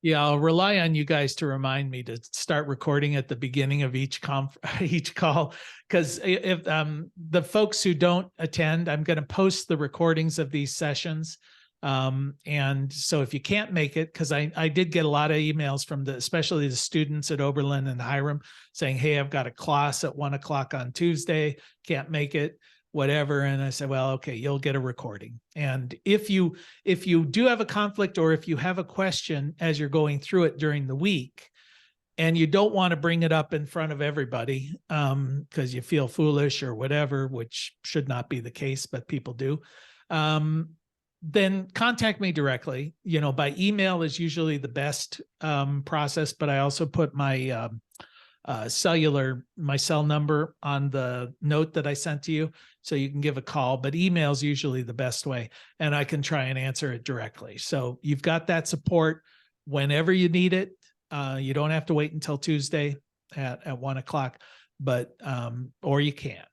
Yeah, I'll rely on you guys to remind me to start recording at the beginning of each each call, because if the folks who don't attend, I'm going to post the recordings of these sessions. And so if you can't make it, because I did get a lot of emails from especially the students at Oberlin and Hiram saying, hey, I've got a class at 1 o'clock on Tuesday, can't make it, whatever. And I said, well, okay, you'll get a recording. And if you do have a conflict, or if you have a question as you're going through it during the week, and you don't want to bring it up in front of everybody because you feel foolish or whatever, which should not be the case, but people do, then contact me directly. By email is usually the best process, but I also put my cell number on the note that I sent to you, so you can give a call, but email is usually the best way, and I can try and answer it directly. So you've got that support whenever you need it. You don't have to wait until Tuesday at 1 o'clock, but or you can.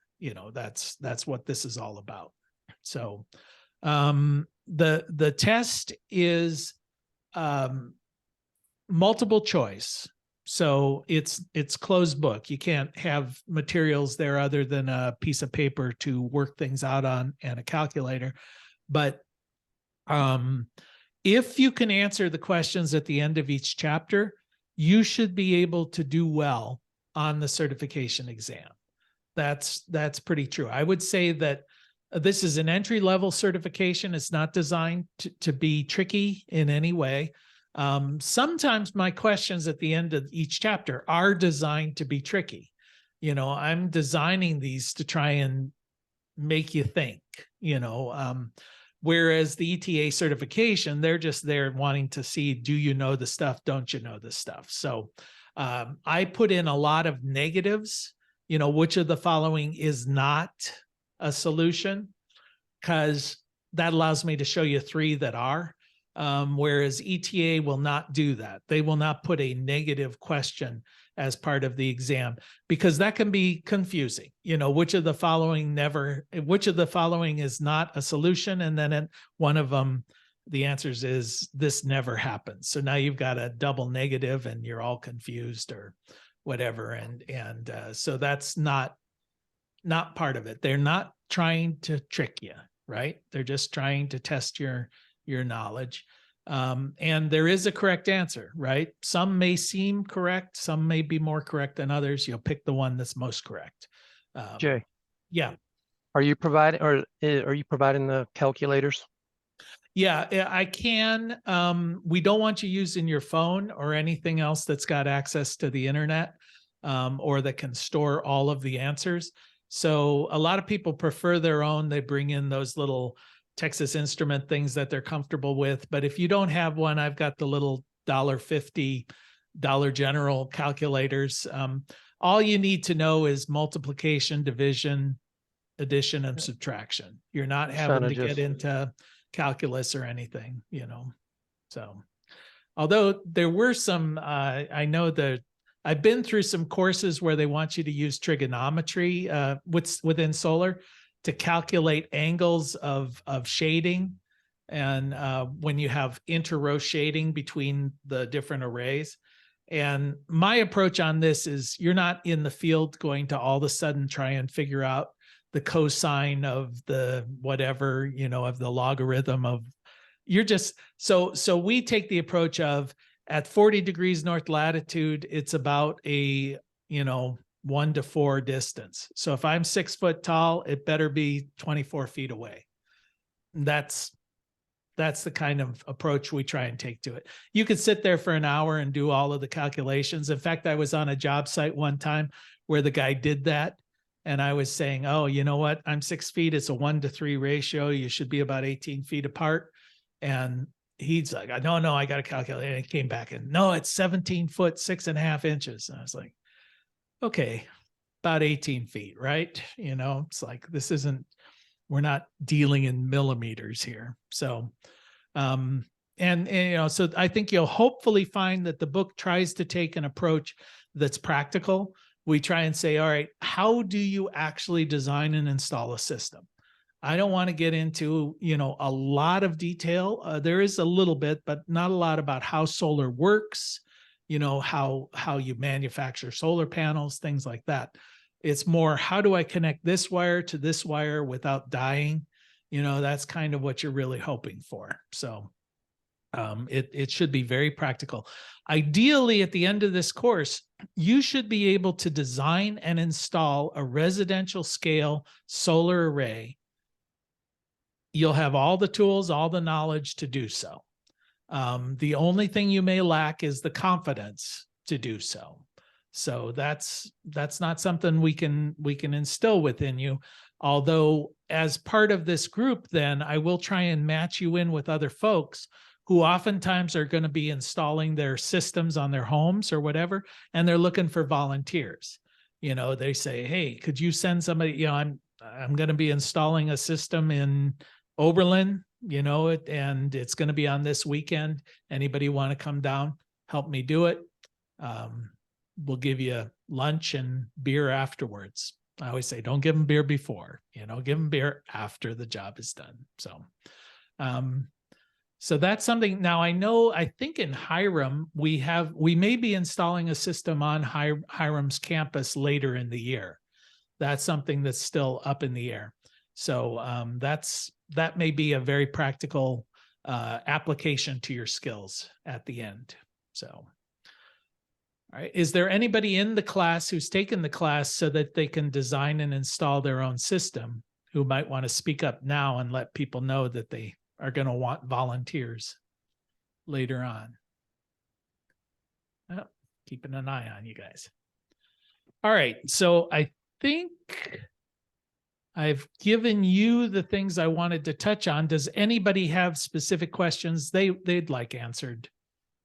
That's what this is all about. So the test is multiple choice. So it's closed book. You can't have materials there other than a piece of paper to work things out on and a calculator. But if you can answer the questions at the end of each chapter, you should be able to do well on the certification exam. That's pretty true. I would say that this is an entry-level certification. It's not designed to be tricky in any way. Sometimes my questions at the end of each chapter are designed to be tricky. I'm designing these to try and make you think, whereas the ETA certification, they're just there wanting to see, do you know the stuff? Don't you know the stuff? So I put in a lot of negatives, which of the following is not a solution, because that allows me to show you 3 that are. Whereas ETA will not do that. They will not put a negative question as part of the exam, because that can be confusing. Which of the following is not a solution? And then one of them, the answers is this never happens. So now you've got a double negative and you're all confused or whatever. And so that's not part of it. They're not trying to trick you, right? They're just trying to test your knowledge. And there is a correct answer, right? Some may seem correct. Some may be more correct than others. You'll pick the one that's most correct. Jay. Yeah. Are you providing the calculators? Yeah, I can. We don't want you using your phone or anything else that's got access to the internet or that can store all of the answers. So a lot of people prefer their own. They bring in those little Texas Instrument things that they're comfortable with. But if you don't have one, I've got the little $1.50 Dollar General calculators. All you need to know is multiplication, division, addition, and subtraction. You're not having to get into calculus or anything, So, although there were some, I know that I've been through some courses where they want you to use trigonometry within solar to calculate angles of shading. And when you have inter-row shading between the different arrays. And my approach on this is you're not in the field going to all of a sudden try and figure out the cosine of the whatever, of the logarithm of, you're just, so we take the approach of at 40 degrees north latitude, it's about a, 1 to 4 distance. So if I'm 6 foot tall, it better be 24 feet away. That's the kind of approach we try and take to it. You could sit there for an hour and do all of the calculations. In fact, I was on a job site one time where the guy did that. And I was saying, oh, you know what? I'm 6 feet. It's a 1 to 3 ratio. You should be about 18 feet apart. And he's like, no, I got to calculate. And he came back and no, it's 17 foot, 6.5 inches. And I was like, okay, about 18 feet, right? It's like, this isn't, we're not dealing in millimeters here. So, so I think you'll hopefully find that the book tries to take an approach that's practical. We try and say, all right, how do you actually design and install a system? I don't want to get into, a lot of detail. There is a little bit, but not a lot about how solar works, how you manufacture solar panels, things like that. It's more, how do I connect this wire to this wire without dying? That's kind of what you're really hoping for. So it should be very practical. Ideally, at the end of this course, you should be able to design and install a residential scale solar array. You'll have all the tools, all the knowledge to do so. The only thing you may lack is the confidence to do so. So that's not something we can instill within you. Although as part of this group, then I will try and match you in with other folks who oftentimes are going to be installing their systems on their homes or whatever, and they're looking for volunteers. They say, hey, could you send somebody, I'm going to be installing a system in Oberlin, and it's going to be on this weekend. Anybody want to come down, help me do it? We'll give you lunch and beer afterwards. I always say, don't give them beer before, give them beer after the job is done. So that's something. Now I think in Hiram, we may be installing a system on Hiram's campus later in the year. That's something that's still up in the air. So that may be a very practical application to your skills at the end. So, all right. Is there anybody in the class who's taken the class so that they can design and install their own system who might want to speak up now and let people know that they are going to want volunteers later on? Oh, keeping an eye on you guys. All right. So I think I've given you the things I wanted to touch on. Does anybody have specific questions they'd like answered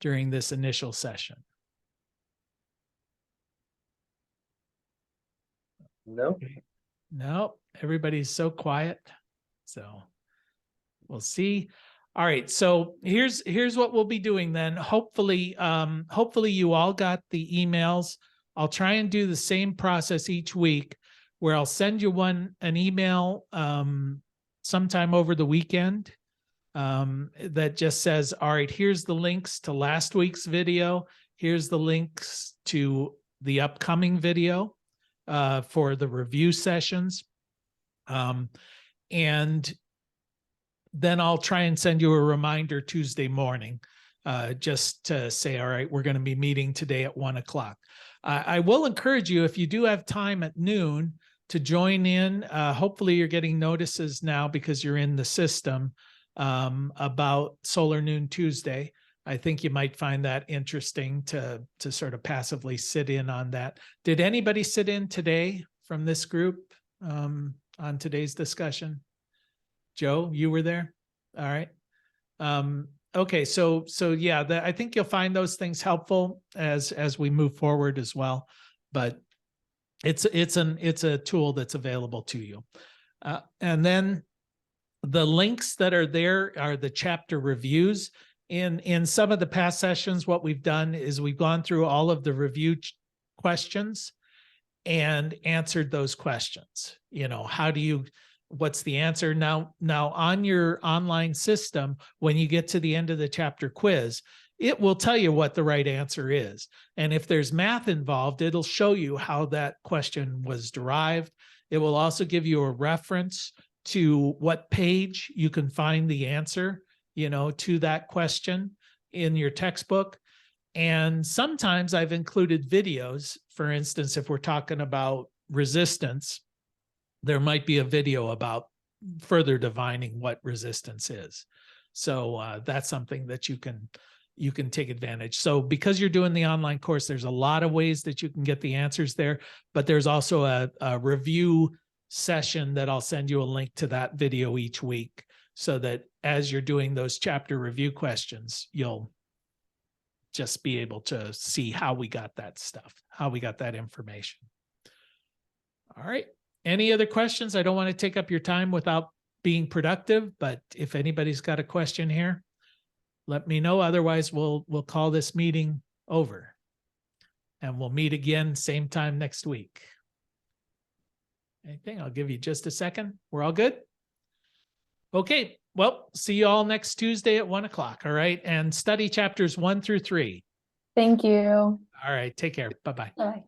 during this initial session? No. Okay. No, everybody's so quiet. So we'll see. All right. So here's what we'll be doing then. Hopefully you all got the emails. I'll try and do the same process each week where I'll send you an email sometime over the weekend that just says, all right, here's the links to last week's video. Here's the links to the upcoming video for the review sessions. And then I'll try and send you a reminder Tuesday morning just to say, all right, we're going to be meeting today at 1:00. I will encourage you, if you do have time at noon, to join in. Hopefully you're getting notices now because you're in the system about Solar Noon Tuesday. I think you might find that interesting to sort of passively sit in on that. Did anybody sit in today from this group on today's discussion? Joe, you were there? All right. Okay, so yeah, I think you'll find those things helpful as we move forward as well. But it's a tool that's available to you. And then the links that are there are the chapter reviews. In some of the past sessions, what we've done is we've gone through all of the review questions and answered those questions. What's the answer? Now on your online system, when you get to the end of the chapter quiz, it will tell you what the right answer is. And if there's math involved, it'll show you how that question was derived. It will also give you a reference to what page you can find the answer, to that question in your textbook. And sometimes I've included videos. For instance, if we're talking about resistance, there might be a video about further defining what resistance is. So that's something that you can take advantage. So because you're doing the online course, there's a lot of ways that you can get the answers there, but there's also a review session that I'll send you a link to that video each week so that as you're doing those chapter review questions, you'll just be able to see how we got that stuff, how we got that information. All right. Any other questions? I don't want to take up your time without being productive, but if anybody's got a question here, let me know. Otherwise, we'll call this meeting over and we'll meet again same time next week. Anything? I'll give you just a second. We're all good? Okay, well, see you all next Tuesday at 1:00. All right. And study chapters 1 through 3. Thank you. All right. Take care. Bye-bye. Bye.